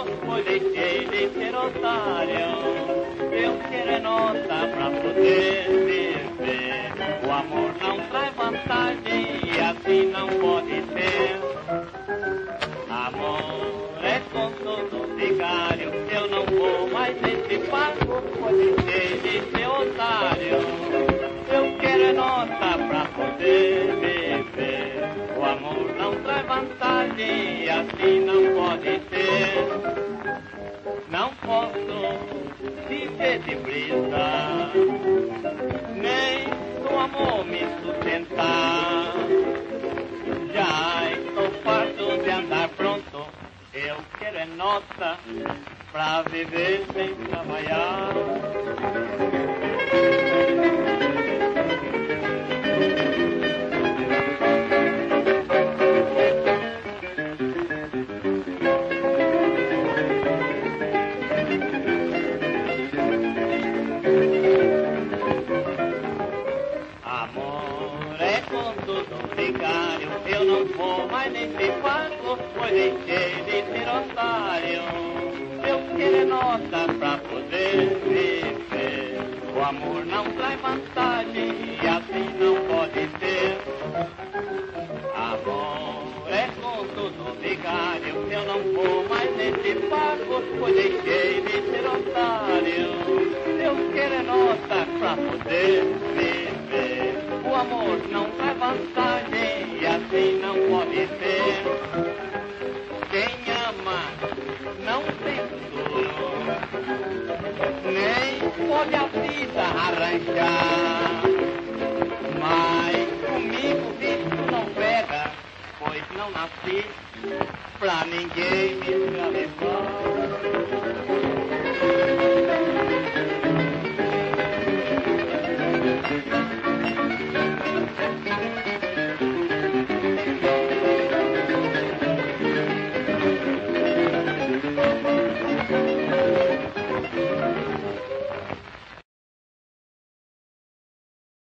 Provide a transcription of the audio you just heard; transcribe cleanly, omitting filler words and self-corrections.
pago, pois deixei de ser otário. Eu quero é nota pra poder viver. O amor não traz vantagem e assim não pode ser. Amor é consumo vigário, eu não vou mais nesse pago, pois deixei de ser otário. Eu quero é nota pra poder viver. O amor não traz vantagem e assim não pode ser. Não posso viver de brisa, nem do amor me sustentar. Já estou farto de andar pronto, eu quero é nota pra viver sem trabalhar. Amor é conduto vigário, eu não vou mais nesse barco, pois deixei de ser otário. Eu quero é nota pra poder viver. O amor não traz vantagem e assim não pode ser. Amor é conduto vigário, eu não vou mais nesse barco, pois deixei de ser otário. Eu quero é nota pra poder viver. O amor não traz vantagem e assim não pode ser. Quem ama não tem futuro, nem pode a vida arranjar. Mas comigo isso não pega, pois não nasci pra ninguém me escravizar.